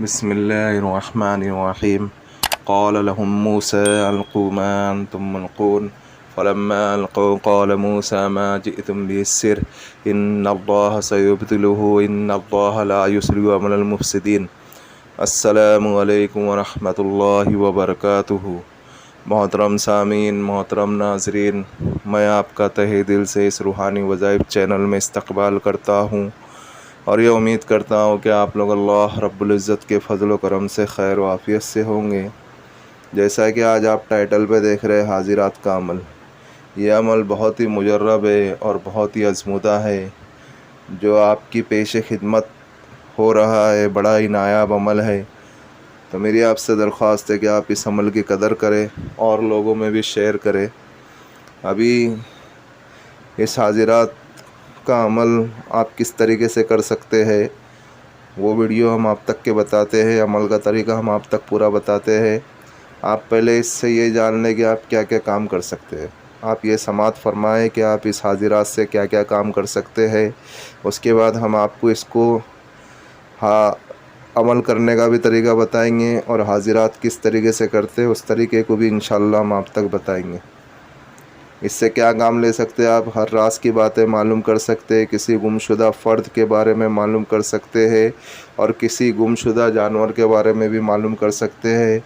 बिस्मिल्लाहिर्रहमानिर्रहीम। क़ाल लहुम मूसा अल्क़ू मा अंतुम मुल्क़ून फ़लम्मा अलक़ौ क़ाल मूसा मा जिअ्तुम बिस्सिह्र इन्नल्लाहा सयुब्तिलुहु इन्नल्लाहा ला युस्लिहु अमलल मुफ़्सिदीन। अस्सलामु अलैकुम व रहमतुल्लाहि व बरकातुहू। मोहतरम सामीन, मोहतरम नाज़रीन, मैं आपका तहे दिल से इस रूहानी वज़ाइफ चैनल में इस्तक़बाल करता हूँ और ये उम्मीद करता हूँ कि आप लोग अल्लाह रब्बुल इज़्ज़त के फ़ज़ल व करम से खैर व आफ़ियत से होंगे। जैसा कि आज आप टाइटल पे देख रहे हैं हाजिरात का अमल, ये अमल बहुत ही मुजर्रब है और बहुत ही आज़मूदा है जो आपकी पेश खिदमत हो रहा है। बड़ा ही नायाब अमल है। तो मेरी आपसे दरख्वास्त है कि आप इस अमल की कदर करें और लोगों में भी शेयर करें। अभी इस हाजिरात का अमल आप किस तरीके से कर सकते हैं वो वीडियो हम आप तक के बताते हैं, अमल का तरीका हम आप तक पूरा बताते हैं। आप पहले इससे ये जान लें कि आप क्या क्या काम कर सकते हैं। आप ये समाअत फरमाएं कि आप इस हाजिरात से क्या क्या काम कर सकते हैं। उसके बाद हम आपको इसको अमल करने का भी तरीका बताएंगे और हाजिरात किस तरीके से करते हैं उस तरीके को भी इंशाअल्लाह हम आप तक बताएंगे। इससे क्या काम ले सकते हैं आप, हर राज की बातें मालूम कर सकते हैं, किसी गुमशुदा फ़र्द के बारे में मालूम कर सकते हैं और किसी गुमशुदा जानवर के बारे में भी मालूम कर सकते हैं।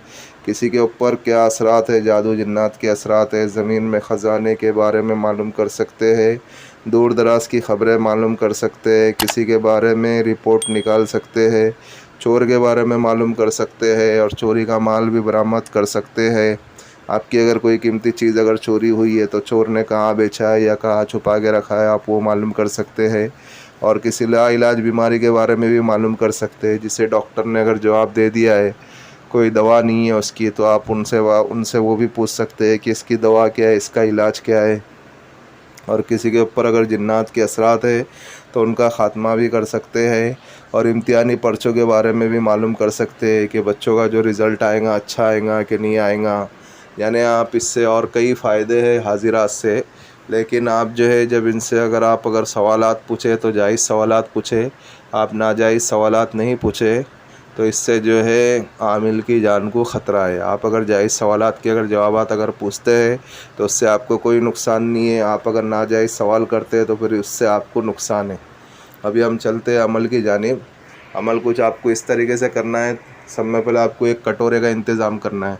किसी के ऊपर क्या असरात है, जादू जिन्नात के असरात है, ज़मीन में ख़जाने के बारे में मालूम कर सकते हैं, दूर दराज की ख़बरें मालूम कर सकते हैं, किसी के बारे में रिपोर्ट निकाल सकते हैं, चोर के बारे में मालूम कर सकते हैं और चोरी का माल भी बरामद कर सकते हैं। आपकी अगर कोई कीमती चीज़ अगर चोरी हुई है तो चोर ने कहाँ बेचा है या कहाँ छुपा के रखा है, आप वो मालूम कर सकते हैं। और किसी लाइलाज बीमारी के बारे में भी मालूम कर सकते हैं, जिसे डॉक्टर ने अगर जवाब दे दिया है कोई दवा नहीं है उसकी, तो आप उनसे वो भी पूछ सकते हैं कि इसकी दवा क्या है, इसका इलाज क्या है। और किसी के ऊपर अगर जिन्नात के असरात है तो उनका ख़ात्मा भी कर सकते हैं। और इम्तिहानी पर्चों के बारे में भी मालूम कर सकते हैं कि बच्चों का जो रिज़ल्ट आएगा अच्छा आएगा कि नहीं आएगा। यानी आप इससे और कई फ़ायदे हैं हाजिरात से। लेकिन आप जो है जब इनसे अगर सवालात पूछे तो जायज़ सवालात पूछे, आप नाजायज़ सवालात नहीं पूछे तो इससे जो है आमिल की जान को ख़तरा है। आप अगर जायज़ सवालात के जवाबात पूछते हैं तो उससे आपको कोई नुकसान नहीं है। आप अगर नाजायज़ सवाल करते हैं तो फिर उससे आपको नुकसान है। अभी हम चलते हैं अमल की जानिब। अमल कुछ आपको इस तरीके से करना है। सब में पहले आपको एक कटोरे का इंतज़ाम करना है।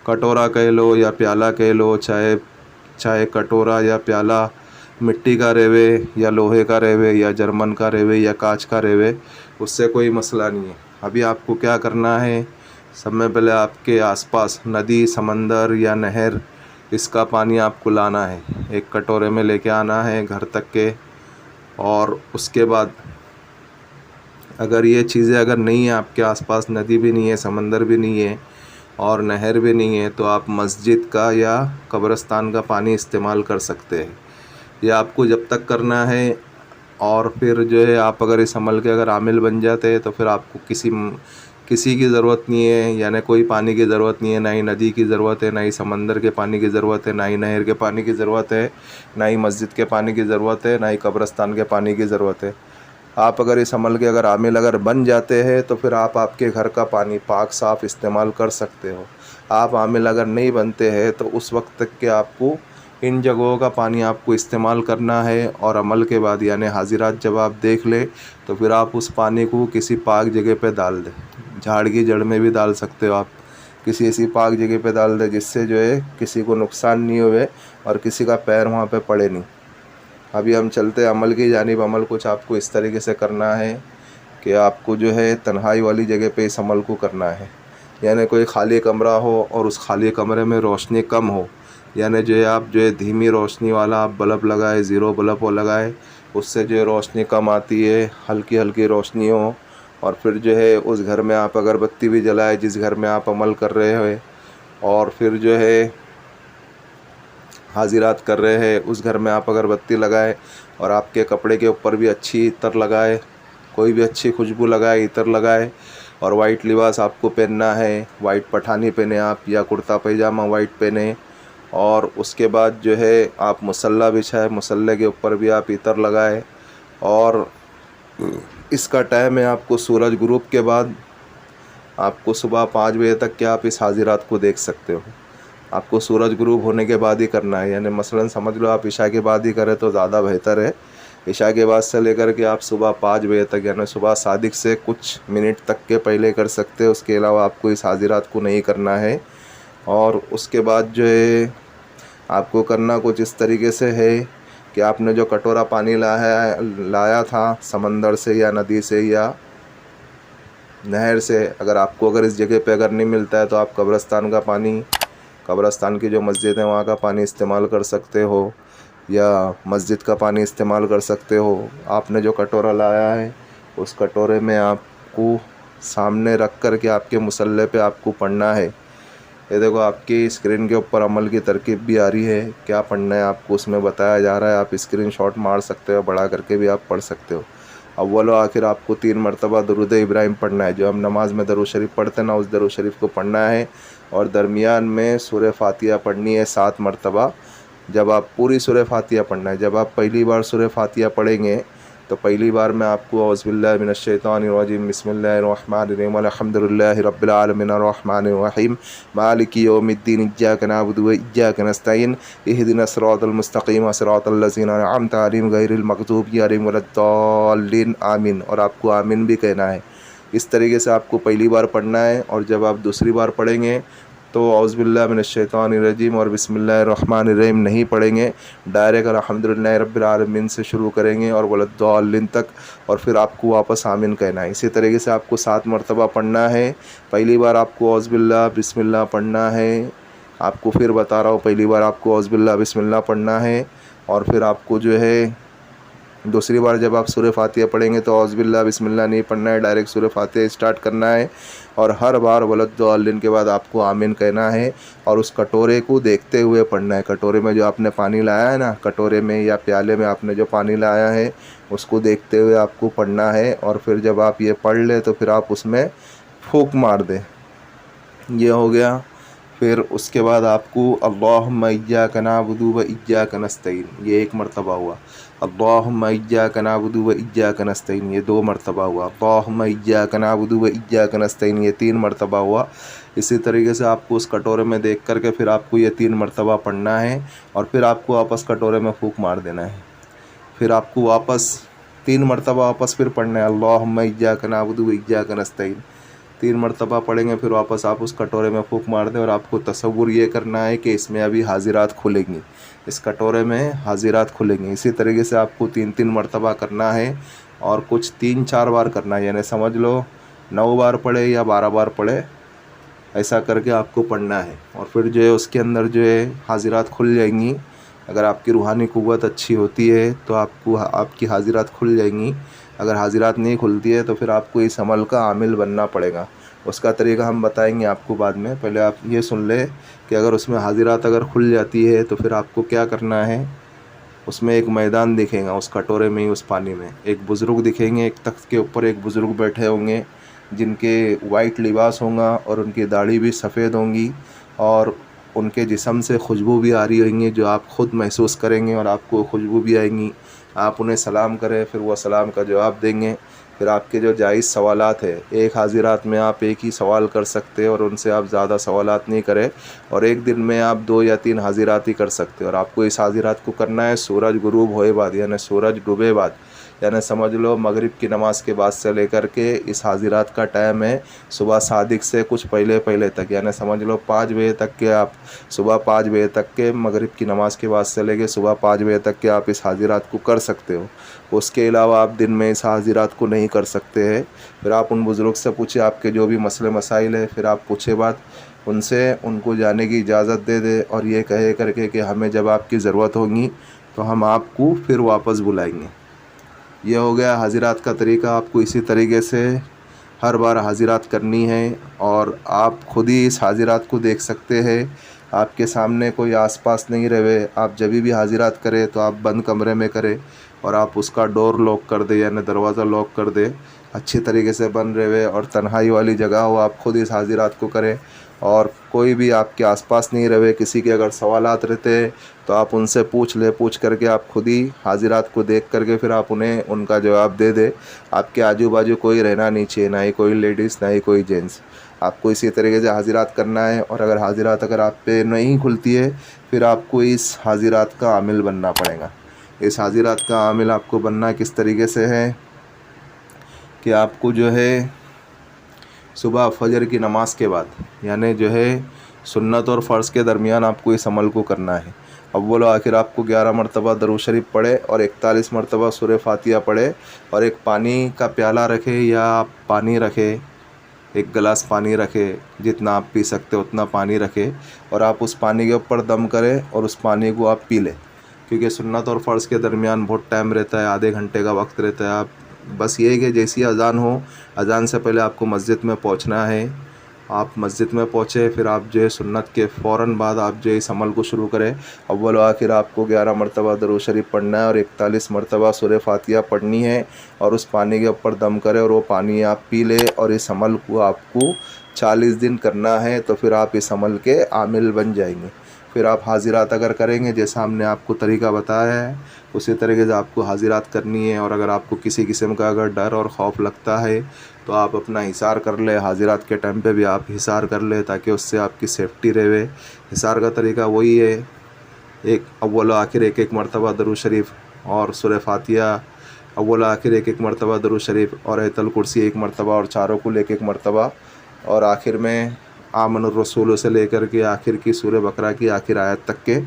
कटोरा कह लो या प्याला कह लो, चाहे कटोरा या प्याला मिट्टी का रेवे या लोहे का रेवे या जर्मन का रेवे या कांच का रेवे, उससे कोई मसला नहीं है। अभी आपको क्या करना है, सब में पहले आपके आसपास नदी, समंदर या नहर, इसका पानी आपको लाना है, एक कटोरे में लेके आना है घर तक के। और उसके बाद अगर ये चीज़ें अगर नहीं है आपके आसपास, नदी भी नहीं है, समंदर भी नहीं है और नहर भी नहीं है, तो आप मस्जिद का या कब्रिस्तान का पानी इस्तेमाल कर सकते हैं। यह आपको जब तक करना है। और फिर जो है आप अगर इस अमल के आमिल बन जाते हैं तो फिर आपको किसी की ज़रूरत नहीं है, यानी कोई पानी की ज़रूरत नहीं है। ना ही नदी की ज़रूरत है, ना ही समंदर के पानी की ज़रूरत है, ना ही नहर के पानी की ज़रूरत है, ना ही मस्जिद के पानी की ज़रूरत है, ना ही कब्रिस्तान के पानी की ज़रूरत है। आप अगर इस अमल के आमिल बन जाते हैं तो फिर आप आपके घर का पानी पाक साफ़ इस्तेमाल कर सकते हो। आप आमिल अगर नहीं बनते हैं तो उस वक्त तक के आपको इन जगहों का पानी आपको इस्तेमाल करना है। और अमल के बाद यानी हाजिरात जब आप देख ले तो फिर आप उस पानी को किसी पाक जगह पे डाल दें। झाड़ की जड़ में भी डाल सकते हो आप, किसी ऐसी पाक जगह पे डाल दें जिससे जो है किसी को नुकसान नहीं हुए और किसी का पैर वहाँ पे पड़े नहीं। अभी हम चलते हैं अमल की जानिब। अमल कुछ आपको इस तरीके से करना है कि आपको जो है तन्हाई वाली जगह पे इस अमल को करना है। यानी कोई खाली कमरा हो और उस खाली कमरे में रोशनी कम हो, यानी जो है आप जो है धीमी रोशनी वाला आप बल्ब लगाए, ज़ीरो बल्ब हो लगाए, उससे जो है रोशनी कम आती है, हल्की हल्की रोशनी हो। और फिर जो है उस घर में आप अगरबत्ती भी जलाए जिस घर में आप अमल कर रहे हो। और फिर जो है हाजिरात कर रहे हैं उस घर में आप अगरबत्ती लगाए और आपके कपड़े के ऊपर भी अच्छी इत्र लगाए, कोई भी अच्छी खुशबू लगाए, इत्र लगाए। और वाइट लिबास आपको पहनना है, वाइट पठानी पहने आप या कुर्ता पैजामा वाइट पहने। और उसके बाद जो है आप मुसल्ला बिछाए, मुसल्ले के ऊपर भी आप इत्र लगाए। और इसका टाइम है आपको सूरज गुरूब के बाद आपको सुबह 5 बजे तक के आप इस हाजिरात को देख सकते हो। आपको सूरज गुरूब होने के बाद ही करना है, यानी मसलन समझ लो आप इशा के बाद ही करें तो ज़्यादा बेहतर है। इशा के बाद से लेकर के आप सुबह 5 बजे तक, यानी सुबह सादिक से कुछ मिनट तक के पहले कर सकते हो। उसके अलावा आपको इस हाजिरात को नहीं करना है। और उसके बाद जो है आपको करना कुछ इस तरीके से है कि आपने जो कटोरा पानी लाया था समंदर से या नदी से या नहर से, अगर इस जगह पे अगर नहीं मिलता है तो आप कब्रिस्तान का पानी, कब्रिस्तान की जो मस्जिद है वहाँ का पानी इस्तेमाल कर सकते हो, या मस्जिद का पानी इस्तेमाल कर सकते हो। आपने जो कटोरा लाया है उस कटोरे में आपको सामने रख कर के आपके मुसल्ले पे आपको पढ़ना है। ये देखो आपकी स्क्रीन के ऊपर अमल की तरकीब भी आ रही है, क्या पढ़ना है आपको उसमें बताया जा रहा है। आप स्क्रीनशॉट मार सकते हो, बड़ा करके भी आप पढ़ सकते हो। अव्वल व आखिर आपको 3 मरतबा दरूद इब्राहिम पढ़ना है, जो हम नमाज में दरूद शरीफ पढ़ते ना, उस दरूद शरीफ को पढ़ना है। और दरमियान में सूरह फातिहा पढ़नी है 7 मरतबा। जब आप पूरी सूरह फातिहा पढ़ना है, जब आप पहली बार सूरह फातिहा पढ़ेंगे तो पहली बार में आपको औज़ुबिल्लाहि मिनश्शैतानिर्रजीम बिस्मिल्लाहिर्रहमानिर्रहीम अल्हम्दुलिल्लाहि रब्बिल आलमीन अर्रहमानिर्रहीम मालिकि यौमिद्दीन इय्याका नअबुदु व इय्याका नस्तईन इहदिनस सिरातल मुस्तक़ीम सिरातल लज़ीना अनअमता अलैहिम गैरिल मग़दूबि अलैहिम वलद्दाल्लीन आमीन। और आपको आमीन भी कहना है। इस तरीके से आपको पहली बार पढ़ना है। और जब आप दूसरी बार पढ़ेंगे तो औज़ुबिल्लाहि मिनश्शैतानिर्रजीम और बिस्मिल्लाहिर्रहमानिर्रहीम नहीं पढ़ेंगे, डायरेक्ट अल्हम्दुलिल्लाहि रब्बिल आलमीन से शुरू करेंगे और वलद्दाल्लीन तक, और फिर आपको वापस आमीन कहना है। इसी तरीके से आपको 7 मरतबा पढ़ना है। पहली बार आपको औज़ुबिल्लाह बिस्मिल्लाह पढ़ना है, आपको फिर बता रहा हूँ, पहली बार आपको औज़ुबिल्लाह बिस्मिल्लाह पढ़ना है। और फिर आपको जो है दूसरी बार जब आप सूरह फातिहा पढ़ेंगे तो औज़ुबिल्लाह बिस्मिल्लाह नहीं पढ़ना है, डायरेक्ट सूरह फातिहा स्टार्ट करना है। और हर बार वलद्दाल्लीन के बाद आपको आमीन कहना है और उस कटोरे को देखते हुए पढ़ना है। कटोरे में जो आपने पानी लाया है ना, कटोरे में या प्याले में आपने जो पानी लाया है उसको देखते हुए आपको पढ़ना है। और फिर जब आप ये पढ़ ले तो फिर आप उसमें फूंक मार दें। ये हो गया। फिर उसके बाद आपको अल्लाहुम्मा इय्याका नअबुदु व इय्याका नस्तईन, ये 1 मरतबा हुआ। अल्लाहुम्मा इय्याका नअबुदु व इय्याका नस्तईन, ये 2 मरतबा हुआ। अल्लाहुम्मा इय्याका नअबुदु व इय्याका नस्तईन, ये 3 मरतबा हुआ। इसी तरीके से आपको उस कटोरे में देख करके फिर आपको ये 3 मरतबा पढ़ना है और फिर आपको वापस कटोरे में फूंक मार देना है। फिर आपको वापस 3 मरतबा वापस फिर पढ़ना है, अल्लाहुम्मा इय्याका नअबुदु व इय्याका नस्तईन। 3 मरतबा पढ़ेंगे, फिर वापस आप उस कटोरे में फूंक मार दें। और आपको तसव्वुर ये करना है कि इसमें अभी हाजिरात खुलेंगी, इस कटोरे में हाजिरात खुलेंगी। इसी तरीके से आपको 3-3 मरतबा करना है और कुछ 3-4 बार करना है, यानी समझ लो 9 बार पढ़े या 12 बार पढ़े, ऐसा करके आपको पढ़ना है। और फिर जो है उसके अंदर जो है हाजिरात खुल जाएंगी। अगर आपकी रूहानी क़ुव्वत अच्छी होती है तो आपकी हाजिरात खुल जाएंगी। अगर हाजिरात नहीं खुलती है तो फिर आपको इस अमल का आमिल बनना पड़ेगा। उसका तरीका हम बताएंगे आपको बाद में, पहले आप ये सुन ले कि अगर उसमें हाजिरात अगर खुल जाती है तो फिर आपको क्या करना है। उसमें एक मैदान दिखेगा, उस कटोरे में ही, उस पानी में एक बुज़ुर्ग दिखेंगे, एक तख्त के ऊपर एक बुज़ुर्ग बैठे होंगे जिनके वाइट लिबास होगा और उनकी दाढ़ी भी सफ़ेद होंगी और उनके जिस्म से खुशबू भी आ रही होंगी, जो आप ख़ुद महसूस करेंगे और आपको खुशबू भी आएंगी। आप उन्हें सलाम करें, फिर वो सलाम का जवाब देंगे। फिर आपके जो जायज़ सवालात है, एक हाजिरात में आप एक ही सवाल कर सकते हैं और उनसे आप ज़्यादा सवालात नहीं करें। और एक दिन में आप 2 या 3 हाजिरात ही कर सकते हैं। और आपको इस हाजिरात को करना है सूरज गुरूब होए बाद, यानी सूरज डूबे बाद, यानी समझ लो मगरिब की नमाज़ के बाद से लेकर के इस हाजिरात का टाइम है सुबह सादिक से कुछ पहले तक, यानी समझ लो 5 बजे तक के, आप सुबह 5 बजे तक के, मगरिब की नमाज़ के बाद से लेकर सुबह 5 बजे तक के आप इस हाजिरात को कर सकते हो। उसके अलावा आप दिन में इस हाजिरात को नहीं कर सकते हैं। फिर आप उन बुज़ुर्ग से पूछे आपके जो भी मसले मसाइल है, फिर आप पूछे बात उनसे, उनको जाने की इजाज़त दे दे और ये कहे करके कि हमें जब आपकी ज़रूरत होगी तो हम आपको फिर वापस बुलाएंगे। ये हो गया हाजिरात का तरीका। आपको इसी तरीके से हर बार हाजिरात करनी है और आप खुद ही इस हाजिरात को देख सकते हैं। आपके सामने कोई आसपास नहीं रहे। आप जब भी हाजिरात करें तो आप बंद कमरे में करें और आप उसका डोर लॉक कर दे, यानी दरवाज़ा लॉक कर दे, अच्छी तरीके से बंद रहे और तन्हाई वाली जगह हो। आप खुद इस हाजिरात को करें और कोई भी आपके आसपास नहीं रहे। किसी के अगर सवालात रहते हैं तो आप उनसे पूछ करके आप खुद ही हाजिरात को देख करके फिर आप उन्हें उनका जवाब दे दे। आपके आजू बाजू कोई रहना नहीं चाहिए, ना ही कोई लेडीज़ ना ही कोई जेंट्स। आपको इसी तरीके से हाजिरात करना है। और अगर हाजिरात अगर आप पे नहीं खुलती है, फिर आपको इस हाजिरात का आमिल बनना पड़ेगा। इस हाजिरात का आमिल आपको बनना किस तरीके से है कि आपको जो है सुबह फजर की नमाज के बाद, यानी जो है सुन्नत और फ़र्ज़ के दरमियान आपको इस अमल को करना है। अव्वल आखिर आपको 11 मरतबा दरूद शरीफ पढ़े और 41 मरतबा सूरह फातिहा पढ़े, और एक पानी का प्याला रखे या आप पानी रखे, एक गिलास पानी रखे, जितना आप पी सकते हो उतना पानी रखे, और आप उस पानी के ऊपर दम करें और उस पानी को आप पी लें। क्योंकि सुन्नत और फ़र्ज़ के दरमियान बहुत टाइम रहता है, आधे घंटे का वक्त रहता है। आप बस ये है कि जैसी अज़ान हो, अज़ान से पहले आपको मस्जिद में पहुंचना है। आप मस्जिद में पहुँचे, फिर आप जो है सुन्नत के फ़ौरन बाद आप जो इस अमल को शुरू करें। अव्वल व आखिर आपको 11 मरतबा दरूद शरीफ पढ़ना है और 41 मरतबा सूरह फातिहा पढ़नी है, और उस पानी के ऊपर दम करें और वो पानी आप पी लें। और इस अमल को आपको 40 दिन करना है, तो फिर आप इस अमल के आमिल बन जाएंगे। फिर आप हाजिरात अगर करेंगे जैसा हमने आपको तरीका बताया है, उसी तरीके से आपको हाजिरात करनी है। और अगर आपको किसी किस्म का अगर डर और खौफ लगता है तो आप अपना हिसार कर ले, हाजिरात के टाइम पे भी आप हिसार कर ले, ताकि उससे आपकी सेफ्टी रहे। हिसार का तरीका वही है, एक अव्वल आखिर एक एक मरतबा दरूद शरीफ और सूरह फातिहा, अव्वल आखिर एक एक मरतबा दरूद शरीफ और आयतुल कुर्सी एक मरतबा, और चारों कुल एक एक मरतबा, और आखिर में आमनुर रसूल से लेकर के आखिर की सूरह बकरा की आखिर आयत तक के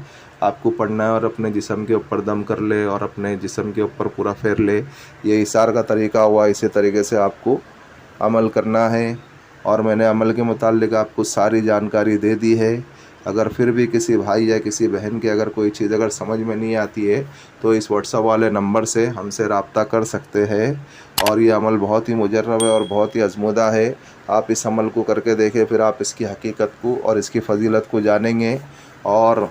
आपको पढ़ना है। और अपने जिस्म के ऊपर दम कर ले और अपने जिस्म के ऊपर पूरा फेर ले। ये इशार का तरीका हुआ, इसी तरीके से आपको अमल करना है। और मैंने अमल के मुताल्लिक़ आपको सारी जानकारी दे दी है। अगर फिर भी किसी भाई या किसी बहन की अगर कोई चीज़ अगर समझ में नहीं आती है, तो इस व्हाट्सएप वाले नंबर से हमसे रब्ता कर सकते हैं। और ये अमल बहुत ही मुजर्रब है और बहुत ही आज़मूदा है। आप इस अमल को करके देखें, फिर आप इसकी हकीकत को और इसकी फ़जीलत को जानेंगे। और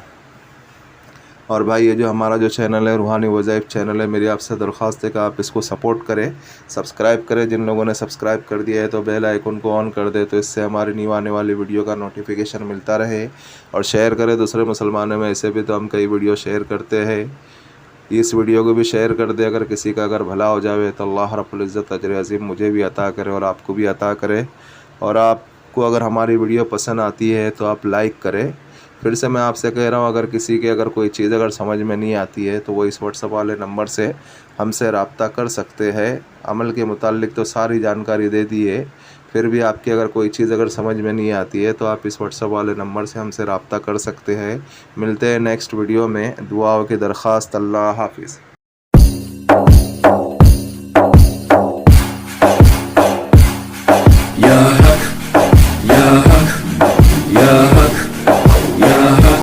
भाई, ये जो हमारा जो चैनल है रूहानी वज़ाइफ चैनल है, मेरी आपसे दरख्वास्त है कि आप इसको सपोर्ट करें, सब्सक्राइब करें। जिन लोगों ने सब्सक्राइब कर दिया है तो बेल आइकन को ऑन कर दे, तो इससे हमारी न्यू आने वाली वीडियो का नोटिफिकेशन मिलता रहे। और शेयर करें दूसरे मुसलमानों में, ऐसे भी तो हम कई वीडियो शेयर करते हैं। इस वीडियो को भी शेयर कर दे, अगर किसी का अगर भला हो जाए तो अल्लाह रब्बुल इज़्ज़त अजर अज़ीम मुझे भी अता करे और आपको भी अता करे। और आपको अगर हमारी वीडियो पसंद आती है तो आप लाइक करें। फिर से मैं आपसे कह रहा हूँ, अगर किसी की अगर कोई चीज़ अगर समझ में नहीं आती है तो वो इस व्हाट्सएप वाले नंबर से हमसे रब्ता कर सकते हैं। अमल के मुताल्लिक़ तो सारी जानकारी दे दी है, फिर भी आपकी अगर कोई चीज़ अगर समझ में नहीं आती है तो आप इस व्हाट्सएप वाले नंबर से हमसे रब्ता कर सकते हैं। मिलते हैं नेक्स्ट वीडियो में। दुआओं की दरख्वास्त। अल्लाह हाफिज़। या हक, या हक, या हक।